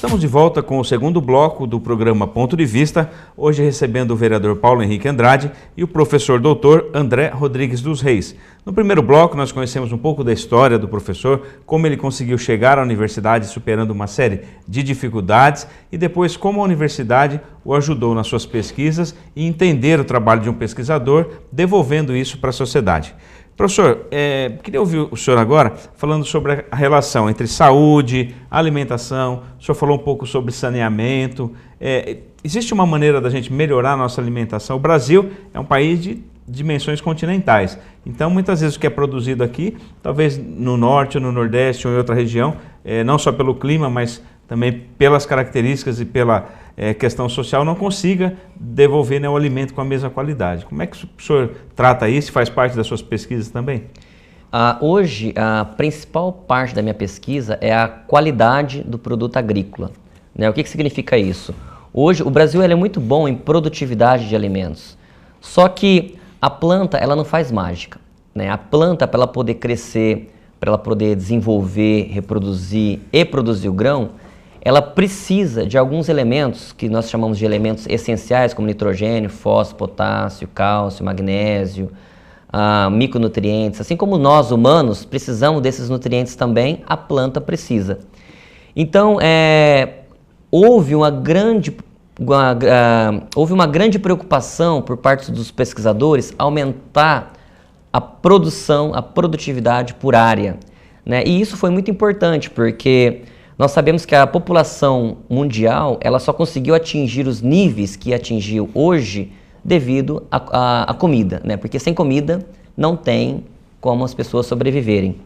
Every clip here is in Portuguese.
Estamos de volta com o segundo bloco do programa Ponto de Vista, hoje recebendo o vereador Paulo Henrique Andrade e o professor doutor André Rodrigues dos Reis. No primeiro bloco nós conhecemos um pouco da história do professor, como ele conseguiu chegar à universidade superando uma série de dificuldades e depois como a universidade o ajudou nas suas pesquisas e entender o trabalho de um pesquisador, devolvendo isso para a sociedade. Professor, queria ouvir o senhor agora falando sobre a relação entre saúde, alimentação. O senhor falou um pouco sobre saneamento. Existe uma maneira da gente melhorar a nossa alimentação? O Brasil é um país de dimensões continentais. Então, muitas vezes o que é produzido aqui, talvez no norte ou no nordeste ou em outra região, não só pelo clima, mas também pelas características e pela questão social, não consiga devolver, o alimento com a mesma qualidade. Como é que o senhor trata isso e faz parte das suas pesquisas também? Hoje, a principal parte da minha pesquisa é a qualidade do produto agrícola. O que significa isso? Hoje, o Brasil é muito bom em produtividade de alimentos, só que a planta ela não faz mágica. A planta, para ela poder crescer, para ela poder desenvolver, reproduzir e produzir o grão, ela precisa de alguns elementos que nós chamamos de elementos essenciais, como nitrogênio, fósforo, potássio, cálcio, magnésio, micronutrientes. Assim como nós, humanos, precisamos desses nutrientes também, a planta precisa. Então, houve uma grande preocupação por parte dos pesquisadores aumentar a produção, a produtividade por área. E isso foi muito importante, porque nós sabemos que a população mundial ela só conseguiu atingir os níveis que atingiu hoje devido à comida, porque sem comida não tem como as pessoas sobreviverem.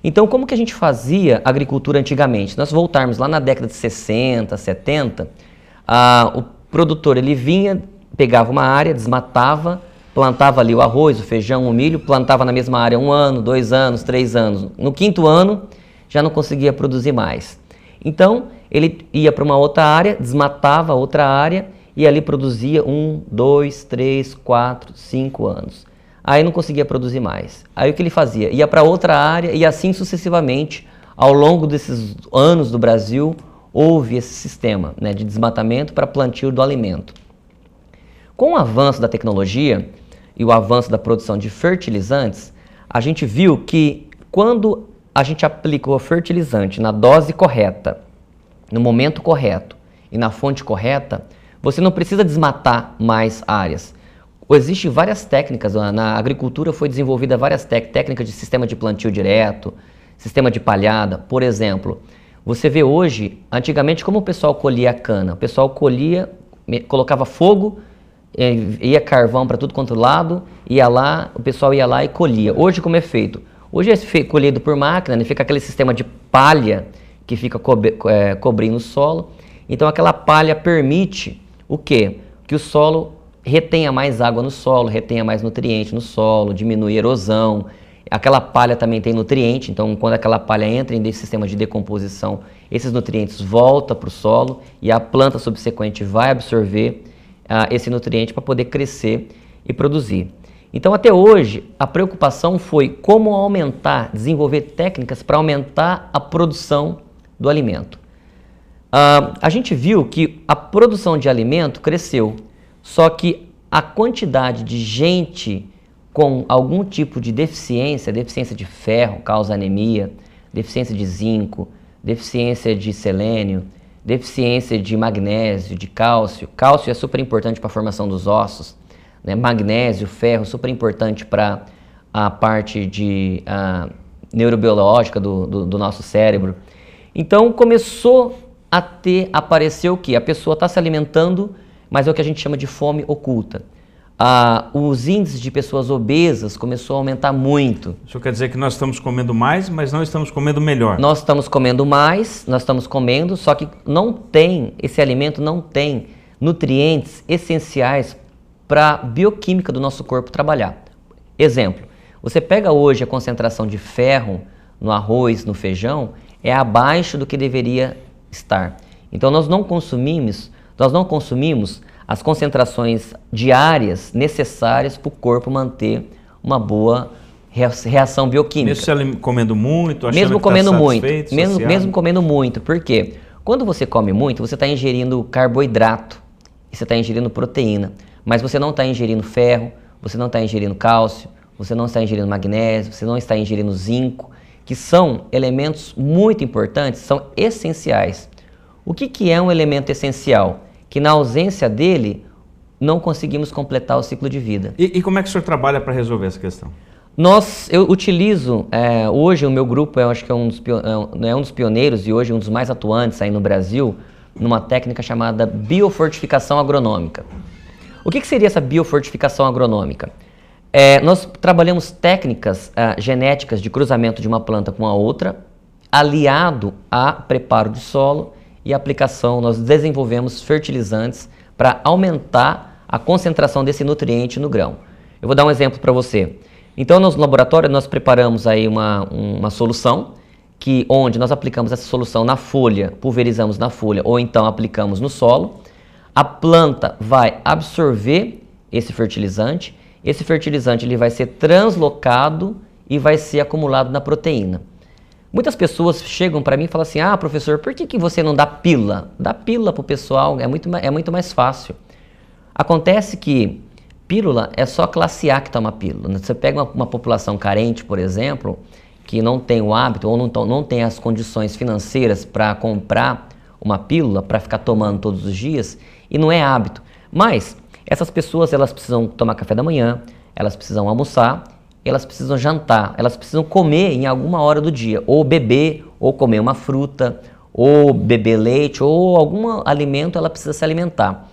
Então, como que a gente fazia agricultura antigamente? Se nós voltarmos lá na década de 60, 70, o produtor ele vinha, pegava uma área, desmatava, plantava ali o arroz, o feijão, o milho, plantava na mesma área 1 ano, 2 anos, 3 anos. No 5º ano, já não conseguia produzir mais. Então, ele ia para uma outra área, desmatava outra área e ali produzia 1, 2, 3, 4, 5 anos. Aí não conseguia produzir mais. Aí o que ele fazia? Ia para outra área e assim sucessivamente, ao longo desses anos do Brasil, houve esse sistema de desmatamento para plantio do alimento. Com o avanço da tecnologia e o avanço da produção de fertilizantes, a gente viu que quando a gente aplicou o fertilizante na dose correta, no momento correto e na fonte correta, você não precisa desmatar mais áreas. Existem várias técnicas, na agricultura foi desenvolvida várias técnicas de sistema de plantio direto, sistema de palhada. Por exemplo, você vê hoje, antigamente como o pessoal colhia a cana? O pessoal colhia, colocava fogo, ia carvão para tudo quanto lado, o pessoal ia lá e colhia. Hoje como é feito? Hoje é colhido por máquina, fica aquele sistema de palha que fica cobrindo o solo. Então aquela palha permite o quê? Que o solo retenha mais água no solo, retenha mais nutriente no solo, diminui a erosão. Aquela palha também tem nutriente, então quando aquela palha entra em sistema de decomposição, esses nutrientes voltam para o solo e a planta subsequente vai absorver esse nutriente para poder crescer e produzir. Então, até hoje, a preocupação foi como desenvolver técnicas para aumentar a produção do alimento. A gente viu que a produção de alimento cresceu, só que a quantidade de gente com algum tipo de deficiência de ferro, causa anemia, deficiência de zinco, deficiência de selênio, deficiência de magnésio, de cálcio. Cálcio é super importante para a formação dos ossos. Magnésio, ferro, super importante para a parte neurobiológica do nosso cérebro. Então começou a aparecer o que? A pessoa está se alimentando, mas é o que a gente chama de fome oculta. Os índices de pessoas obesas começou a aumentar muito. Isso quer dizer que nós estamos comendo mais, mas não estamos comendo melhor. Nós estamos comendo mais, só que esse alimento não tem nutrientes essenciais para a bioquímica do nosso corpo trabalhar. Exemplo, você pega hoje a concentração de ferro no arroz, no feijão, é abaixo do que deveria estar. Então nós não consumimos as concentrações diárias necessárias para o corpo manter uma boa reação bioquímica. Mesmo comendo muito, achando mesmo que comendo tá muito, satisfeito, mesmo comendo muito. Por quê? Quando você come muito, você está ingerindo carboidrato e você está ingerindo proteína, mas você não está ingerindo ferro, você não está ingerindo cálcio, você não está ingerindo magnésio, você não está ingerindo zinco, que são elementos muito importantes, são essenciais. O que é um elemento essencial? Que na ausência dele, não conseguimos completar o ciclo de vida. E como é que o senhor trabalha para resolver essa questão? Eu utilizo, hoje o meu grupo, eu acho que é um dos pioneiros e hoje um dos mais atuantes aí no Brasil, numa técnica chamada biofortificação agronômica. O que seria essa biofortificação agronômica? Nós trabalhamos técnicas genéticas de cruzamento de uma planta com a outra, aliado a preparo de solo e aplicação. Nós desenvolvemos fertilizantes para aumentar a concentração desse nutriente no grão. Eu vou dar um exemplo para você. Então, no laboratório, nós preparamos aí uma solução, onde nós aplicamos essa solução na folha, pulverizamos na folha, ou então aplicamos no solo. A planta vai absorver esse fertilizante ele vai ser translocado e vai ser acumulado na proteína. Muitas pessoas chegam para mim e falam assim, professor, por que você não dá pílula? Dá pílula para o pessoal, é muito mais fácil. Acontece que pílula é só classe A que toma pílula. Você pega uma população carente, por exemplo, que não tem o hábito ou não tem as condições financeiras para comprar uma pílula para ficar tomando todos os dias, e não é hábito. Mas essas pessoas, elas precisam tomar café da manhã, elas precisam almoçar, elas precisam jantar, elas precisam comer em alguma hora do dia, ou beber, ou comer uma fruta, ou beber leite, ou algum alimento, ela precisa se alimentar.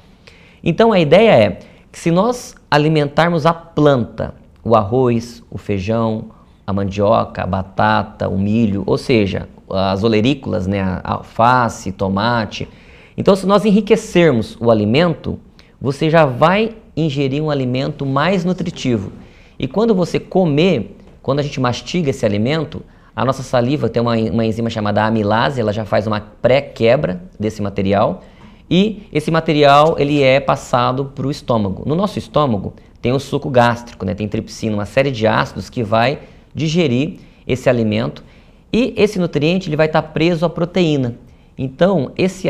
Então a ideia é que se nós alimentarmos a planta, o arroz, o feijão, a mandioca, a batata, o milho, ou seja, as olerícolas, né, a alface, tomate. Então, se nós enriquecermos o alimento, você já vai ingerir um alimento mais nutritivo. E quando você comer, quando a gente mastiga esse alimento, a nossa saliva tem uma enzima chamada amilase, ela já faz uma pré-quebra desse material. E esse material ele é passado para o estômago. No nosso estômago tem o suco gástrico, né? Tem tripsina, uma série de ácidos que vai digerir esse alimento e esse nutriente ele vai estar preso à proteína. Então esse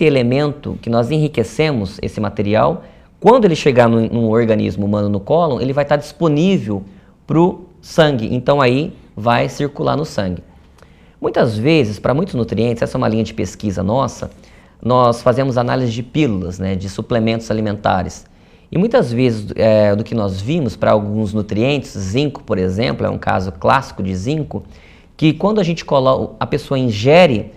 elemento que nós enriquecemos, esse material, quando ele chegar no organismo humano, no cólon, ele vai estar disponível para o sangue. Então aí vai circular no sangue. Muitas vezes, para muitos nutrientes, essa é uma linha de pesquisa nossa, nós fazemos análise de pílulas, né, de suplementos alimentares. E muitas vezes do que nós vimos para alguns nutrientes, zinco, por exemplo, é um caso clássico de zinco, que quando a pessoa ingere,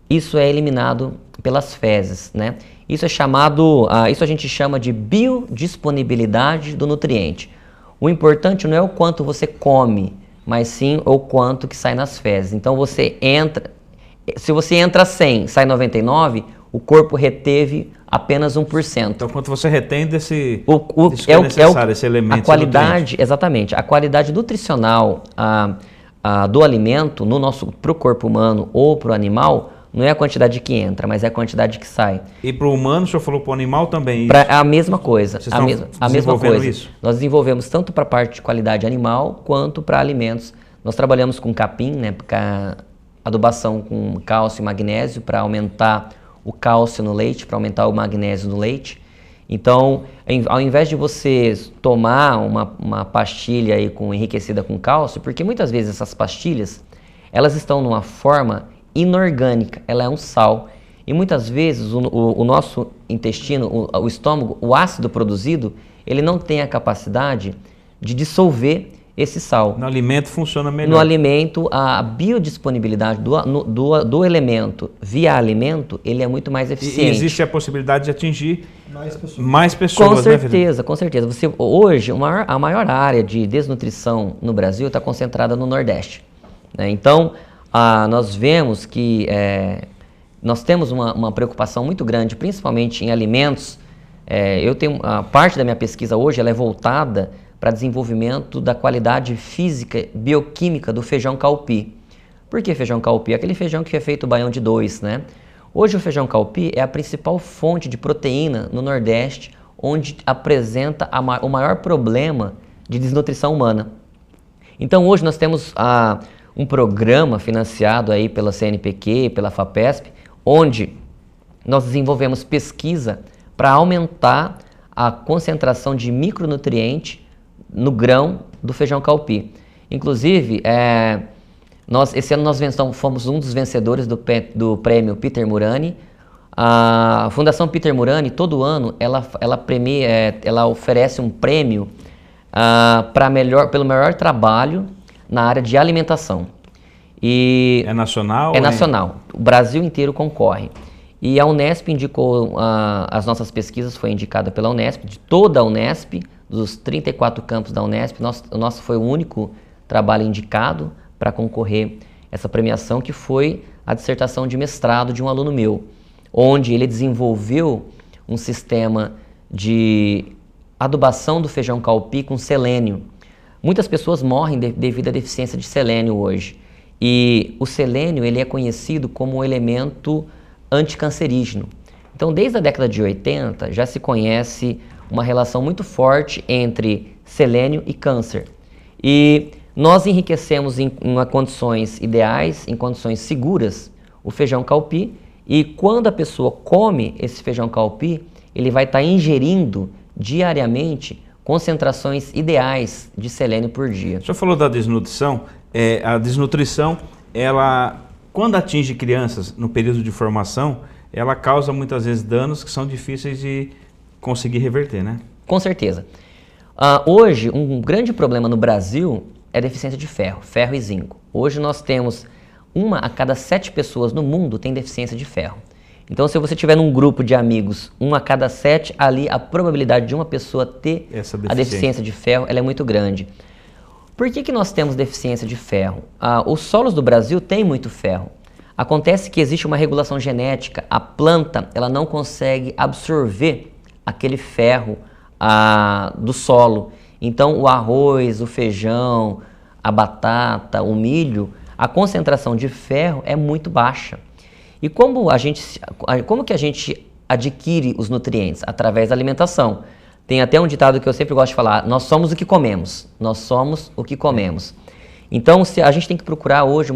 isso é eliminado pelas fezes, né? Isso a gente chama de biodisponibilidade do nutriente. O importante não é o quanto você come, mas sim o quanto que sai nas fezes. Então se você entra 100, sai 99, o corpo reteve apenas 1%. Então, quanto você retém desse que é necessário, esse elemento. A qualidade, exatamente, a qualidade nutricional do alimento para o corpo humano ou para o animal não é a quantidade que entra, mas é a quantidade que sai. E para o humano, o senhor falou para o animal também? A mesma coisa. Vocês estão desenvolvendo isso? Nós desenvolvemos tanto para a parte de qualidade animal quanto para alimentos. Nós trabalhamos com capim, né, adubação com cálcio e magnésio para aumentar o cálcio no leite, para aumentar o magnésio no leite. Então, ao invés de você tomar uma pastilha aí enriquecida com cálcio, porque muitas vezes essas pastilhas, elas estão numa forma inorgânica, ela é um sal. E muitas vezes o nosso intestino, o estômago, o ácido produzido, ele não tem a capacidade de dissolver esse sal. No alimento funciona melhor. No alimento, a biodisponibilidade do elemento via alimento, ele é muito mais eficiente. E existe a possibilidade de atingir mais pessoas. Com certeza, com certeza. Hoje, a maior área de desnutrição no Brasil está concentrada no Nordeste, né? Então, nós vemos que nós temos uma preocupação muito grande, principalmente em alimentos. A parte da minha pesquisa hoje ela é voltada para desenvolvimento da qualidade física bioquímica do feijão calpi. Por que feijão calpi? Aquele feijão que é feito baião de 2, né? Hoje o feijão calpi é a principal fonte de proteína no Nordeste, onde apresenta o maior problema de desnutrição humana. Então hoje nós temos um programa financiado aí pela CNPq, pela FAPESP, onde nós desenvolvemos pesquisa para aumentar a concentração de micronutriente no grão do feijão calpi. Inclusive, esse ano nós fomos um dos vencedores do prêmio Peter Murani. A Fundação Peter Murani, todo ano, ela oferece um prêmio pelo melhor trabalho na área de alimentação. E é nacional? É nacional. O Brasil inteiro concorre. E a Unesp indicou, as nossas pesquisas foi indicada pela Unesp, de toda a Unesp, dos 34 campos da Unesp, o nosso foi o único trabalho indicado para concorrer essa premiação, que foi a dissertação de mestrado de um aluno meu, onde ele desenvolveu um sistema de adubação do feijão calpi com selênio. Muitas pessoas morrem devido à deficiência de selênio hoje. E o selênio ele é conhecido como um elemento anticancerígeno. Então, desde a década de 80, já se conhece uma relação muito forte entre selênio e câncer. E nós enriquecemos em condições ideais, em condições seguras, o feijão calpi. E quando a pessoa come esse feijão calpi, ele vai estar ingerindo diariamente concentrações ideais de selênio por dia. O senhor falou da desnutrição. A desnutrição, ela, quando atinge crianças no período de formação, ela causa muitas vezes danos que são difíceis de conseguir reverter, né? Com certeza. Hoje, um grande problema no Brasil é a deficiência de ferro e zinco. Hoje nós temos 1 a cada 7 pessoas no mundo tem deficiência de ferro. Então, se você tiver num grupo de amigos, 1 a cada 7, ali a probabilidade de uma pessoa ter a deficiência de ferro ela é muito grande. Por que nós temos deficiência de ferro? Os solos do Brasil têm muito ferro. Acontece que existe uma regulação genética, a planta ela não consegue absorver aquele ferro do solo. Então, o arroz, o feijão, a batata, o milho, a concentração de ferro é muito baixa. E como que a gente adquire os nutrientes? Através da alimentação. Tem até um ditado que eu sempre gosto de falar, nós somos o que comemos. Nós somos o que comemos. Então, a gente tem que procurar hoje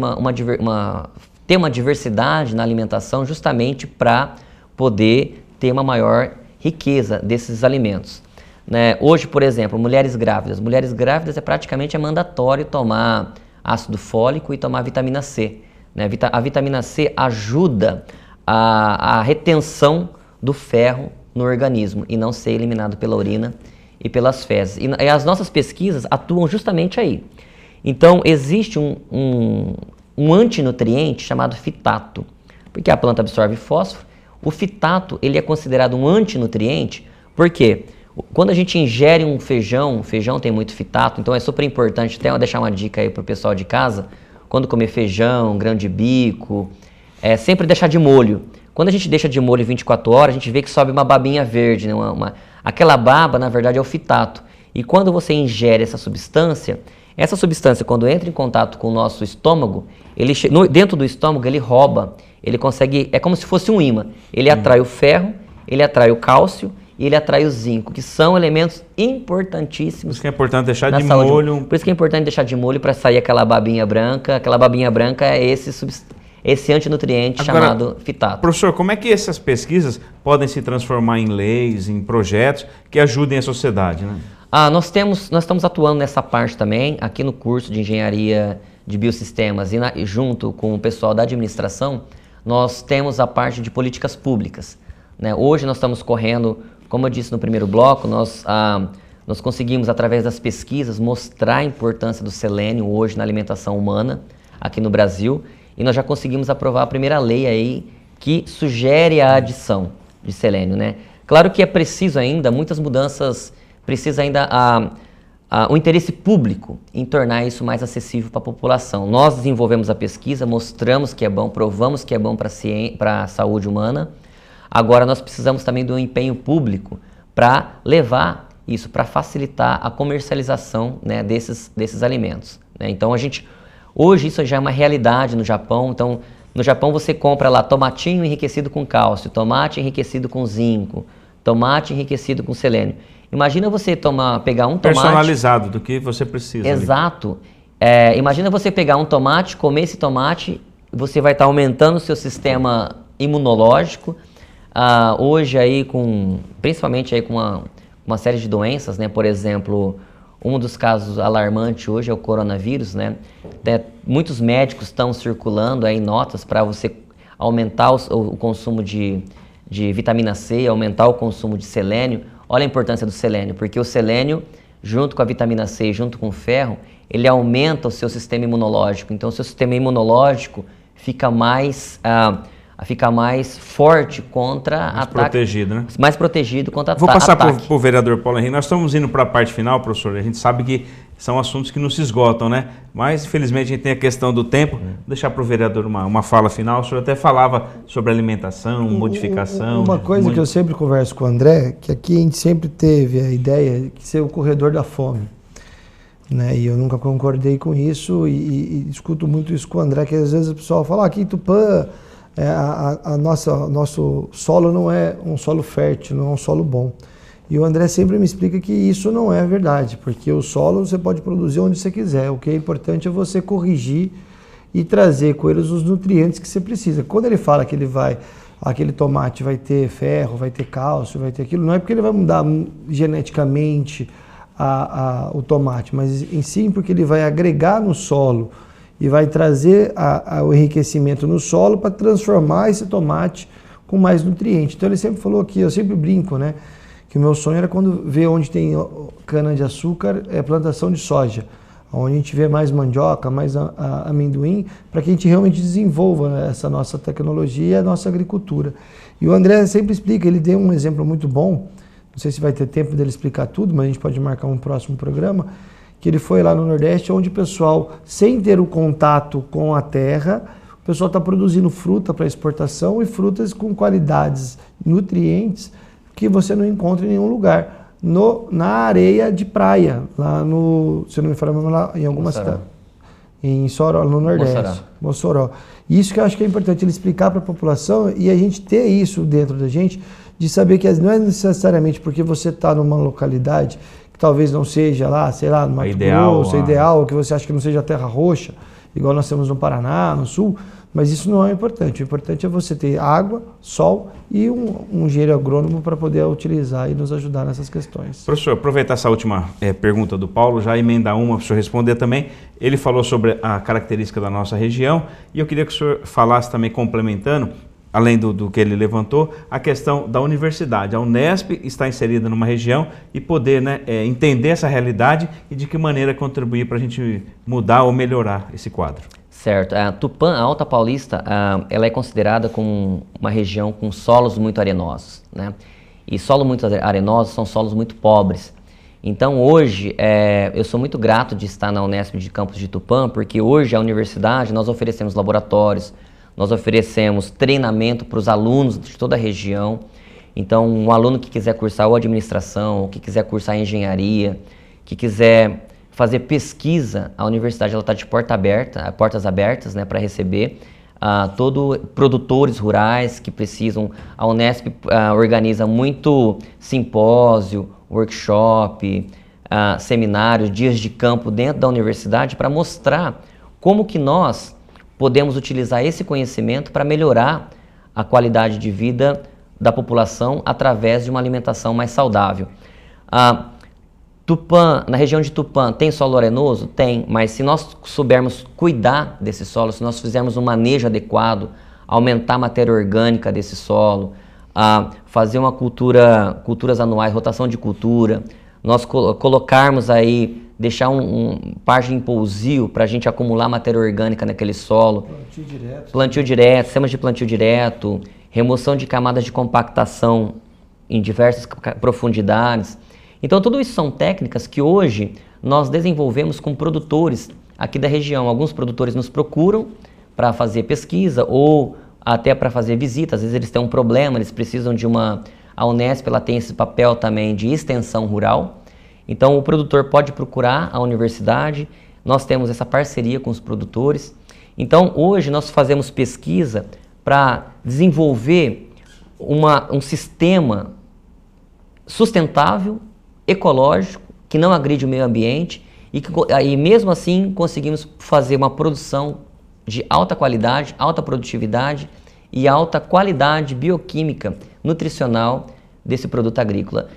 ter uma diversidade na alimentação justamente para poder ter uma maior riqueza desses alimentos. Né? Hoje, por exemplo, mulheres grávidas. Mulheres grávidas praticamente é mandatório tomar ácido fólico e tomar vitamina C. Né? A vitamina C ajuda a retenção do ferro no organismo e não ser eliminado pela urina e pelas fezes. E as nossas pesquisas atuam justamente aí. Então, existe um antinutriente chamado fitato, porque a planta absorve fósforo. O fitato ele é considerado um antinutriente porque quando a gente ingere um feijão, o feijão tem muito fitato, então é super importante, até deixar uma dica aí para o pessoal de casa, quando comer feijão, grão de bico, sempre deixar de molho. Quando a gente deixa de molho 24 horas, a gente vê que sobe uma babinha verde, né? Aquela baba, na verdade, é o fitato. E quando você ingere essa substância, quando entra em contato com o nosso estômago, dentro do estômago ele rouba, ele consegue, é como se fosse um ímã. Ele atrai o ferro, ele atrai o cálcio e ele atrai o zinco, que são elementos importantíssimos. Por isso que é importante deixar de molho. Por isso que é importante deixar de molho para sair aquela babinha branca. Aquela babinha branca é esse antinutriente chamado fitato. Professor, como é que essas pesquisas podem se transformar em leis, em projetos que ajudem a sociedade, né? Nós estamos atuando nessa parte também, aqui no curso de Engenharia de Biosistemas e junto com o pessoal da administração, nós temos a parte de políticas públicas. Né? Hoje nós estamos correndo, como eu disse no primeiro bloco, nós conseguimos, através das pesquisas, mostrar a importância do selênio hoje na alimentação humana aqui no Brasil. E nós já conseguimos aprovar a primeira lei aí que sugere a adição de selênio, né? Claro que é preciso ainda, muitas mudanças, precisa ainda o interesse público em tornar isso mais acessível para a população. Nós desenvolvemos a pesquisa, mostramos que é bom, provamos que é bom para a saúde humana. Agora nós precisamos também do empenho público para levar isso, para facilitar a comercialização, né, desses alimentos. Né? Então hoje isso já é uma realidade no Japão. Então, no Japão você compra lá tomatinho enriquecido com cálcio, tomate enriquecido com zinco, tomate enriquecido com selênio. Imagina você pegar um tomate... Personalizado, do que você precisa. Exato. Imagina você pegar um tomate, comer esse tomate, você vai estar aumentando o seu sistema imunológico. Hoje aí principalmente aí com uma série de doenças, né? Por exemplo, um dos casos alarmantes hoje é o coronavírus, né? Muitos médicos estão circulando aí notas para você aumentar o consumo de vitamina C, aumentar o consumo de selênio. Olha a importância do selênio, porque o selênio, junto com a vitamina C e junto com o ferro, ele aumenta o seu sistema imunológico. Então, o seu sistema imunológico fica mais forte contra ataques. Mais protegido, né? Mais protegido contra ataque. Vou passar para o vereador Paulo Henrique. Nós estamos indo para a parte final, professor. A gente sabe que são assuntos que não se esgotam, né? Mas, infelizmente, a gente tem a questão do tempo. Vou deixar para o vereador uma fala final. O senhor até falava sobre alimentação, modificação. Uma coisa que eu sempre converso com o André, que aqui a gente sempre teve a ideia de ser o corredor da fome. Né? E eu nunca concordei com isso e discuto muito isso com o André, que às vezes o pessoal fala, aqui em Tupã, nosso solo não é um solo fértil, não é um solo bom. E o André sempre me explica que isso não é verdade, porque o solo você pode produzir onde você quiser. O que é importante é você corrigir e trazer com eles os nutrientes que você precisa. Quando ele fala que aquele tomate vai ter ferro, vai ter cálcio, vai ter aquilo, não é porque ele vai mudar geneticamente o tomate, mas em si porque ele vai agregar no solo e vai trazer o enriquecimento no solo para transformar esse tomate com mais nutriente. Então ele sempre falou que, eu sempre brinco, né, que o meu sonho era quando ver onde tem cana-de-açúcar, plantação de soja, onde a gente vê mais mandioca, mais amendoim, para que a gente realmente desenvolva essa nossa tecnologia, a nossa agricultura. E o André sempre explica, ele deu um exemplo muito bom, não sei se vai ter tempo dele explicar tudo, mas a gente pode marcar um próximo programa, que ele foi lá no Nordeste, onde o pessoal, sem ter o contato com a terra, o pessoal está produzindo fruta para exportação e frutas com qualidades, nutrientes, que você não encontra em nenhum lugar. Na areia de praia, lá no, se eu não me falando, lá em alguma cidade. Em Soró, no Nordeste. Mossoró. Isso que eu acho que é importante, ele explicar para a população e a gente ter isso dentro da gente, de saber que não é necessariamente porque você está numa localidade que talvez não seja lá, sei lá, no Mato Grosso, ideal, que você acha que não seja terra roxa, igual nós temos no Paraná, no Sul, mas isso não é importante. O importante é você ter água, sol e um engenheiro agrônomo para poder utilizar e nos ajudar nessas questões. Professor, aproveitar essa última pergunta do Paulo, já emendar uma para o senhor responder também. Ele falou sobre a característica da nossa região e eu queria que o senhor falasse também, complementando, além do que ele levantou, a questão da universidade. A Unesp está inserida numa região e poder, né, entender essa realidade e de que maneira contribuir para a gente mudar ou melhorar esse quadro. Certo. A Tupã, a Alta Paulista, ela é considerada como uma região com solos muito arenosos, né? E solos muito arenosos são solos muito pobres. Então hoje, eu sou muito grato de estar na Unesp de Campos de Tupã, porque hoje a universidade, nós oferecemos laboratórios, nós oferecemos treinamento para os alunos de toda a região. Então, um aluno que quiser cursar ou administração, que quiser cursar engenharia, que quiser fazer pesquisa, a universidade está de portas abertas, né, para receber produtores rurais que precisam. A Unesp organiza muito simpósio, workshop, seminários, dias de campo dentro da universidade para mostrar como que nós podemos utilizar esse conhecimento para melhorar a qualidade de vida da população através de uma alimentação mais saudável. Tupã, na região de Tupã, tem solo arenoso? Tem, mas se nós soubermos cuidar desse solo, se nós fizermos um manejo adequado, aumentar a matéria orgânica desse solo, fazer uma culturas anuais, rotação de cultura, nós colocarmos aí, deixar parte em pousio para a gente acumular matéria orgânica naquele solo. Plantio direto, sistemas de plantio direto, remoção de camadas de compactação em diversas profundidades. Então, tudo isso são técnicas que hoje nós desenvolvemos com produtores aqui da região. Alguns produtores nos procuram para fazer pesquisa ou até para fazer visitas. Às vezes eles têm um problema, eles precisam de A Unesp ela tem esse papel também de extensão rural. Então, o produtor pode procurar a universidade, nós temos essa parceria com os produtores. Então, hoje nós fazemos pesquisa para desenvolver um sistema sustentável, ecológico, que não agride o meio ambiente e mesmo assim conseguimos fazer uma produção de alta qualidade, alta produtividade e alta qualidade bioquímica, nutricional desse produto agrícola.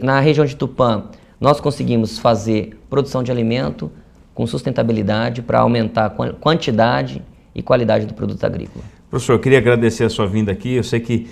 Na região de Tupã, nós conseguimos fazer produção de alimento com sustentabilidade para aumentar a quantidade e qualidade do produto agrícola. Professor, eu queria agradecer a sua vinda aqui. Eu sei que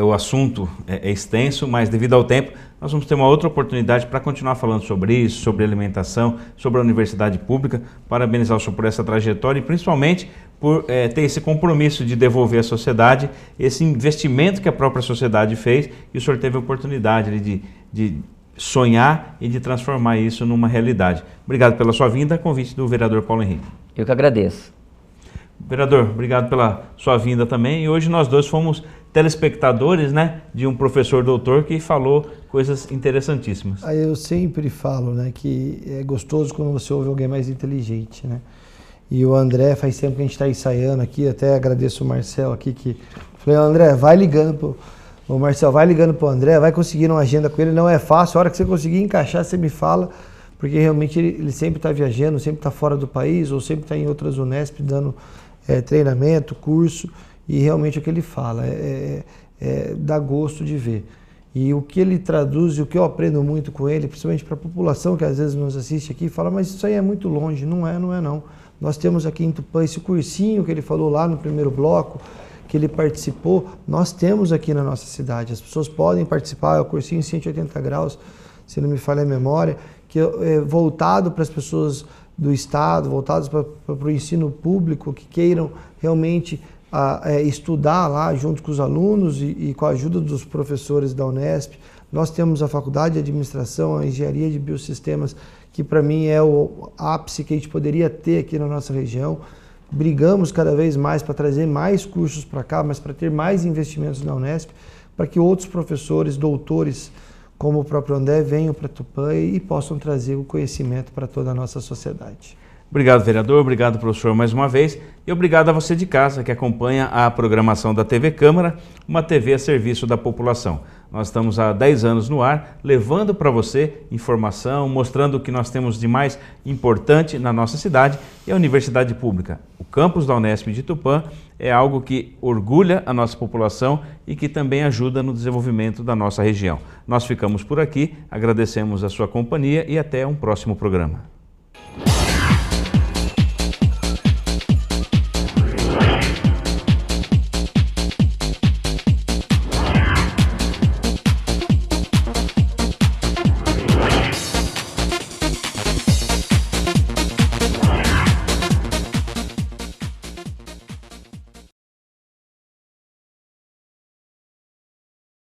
o assunto é extenso, mas devido ao tempo, nós vamos ter uma outra oportunidade para continuar falando sobre isso, sobre alimentação, sobre a universidade pública. Parabenizar o senhor por essa trajetória e principalmente por ter esse compromisso de devolver à sociedade esse investimento que a própria sociedade fez e o senhor teve a oportunidade de sonhar e de transformar isso numa realidade. Obrigado pela sua vinda, convite do vereador Paulo Henrique. Eu que agradeço. Vereador, obrigado pela sua vinda também. E hoje nós dois fomos telespectadores, né, de um professor doutor que falou coisas interessantíssimas. Eu sempre falo, né, que é gostoso quando você ouve alguém mais inteligente, né? E o André, faz tempo que a gente está ensaiando aqui, até agradeço o Marcel aqui que... Falei, André, vai ligando pro... O Marcel, vai ligando pro André, vai conseguindo uma agenda com ele, não é fácil, a hora que você conseguir encaixar, você me fala, porque realmente ele sempre está viajando, sempre está fora do país, ou sempre está em outras Unesp dando treinamento, curso, e realmente o que ele fala dá gosto de ver. E o que ele traduz e o que eu aprendo muito com ele, principalmente para a população que às vezes nos assiste aqui, fala, mas isso aí é muito longe. Não é não. Nós temos aqui em Tupã esse cursinho que ele falou lá no primeiro bloco, que ele participou, nós temos aqui na nossa cidade. As pessoas podem participar, é o cursinho 180 graus, se não me falha a memória, que é voltado para as pessoas do Estado, voltados para o ensino público, que queiram realmente estudar lá junto com os alunos e com a ajuda dos professores da Unesp. Nós temos a Faculdade de Administração, a Engenharia de Biosistemas, que para mim é o ápice que a gente poderia ter aqui na nossa região. Brigamos cada vez mais para trazer mais cursos para cá, mas para ter mais investimentos na Unesp, para que outros professores, doutores, como o próprio André, venham para Tupã e possam trazer o conhecimento para toda a nossa sociedade. Obrigado, vereador. Obrigado, professor, mais uma vez. E obrigado a você de casa que acompanha a programação da TV Câmara, uma TV a serviço da população. Nós estamos há 10 anos no ar, levando para você informação, mostrando o que nós temos de mais importante na nossa cidade e a universidade pública. O campus da Unesp de Tupã é algo que orgulha a nossa população e que também ajuda no desenvolvimento da nossa região. Nós ficamos por aqui, agradecemos a sua companhia e até um próximo programa.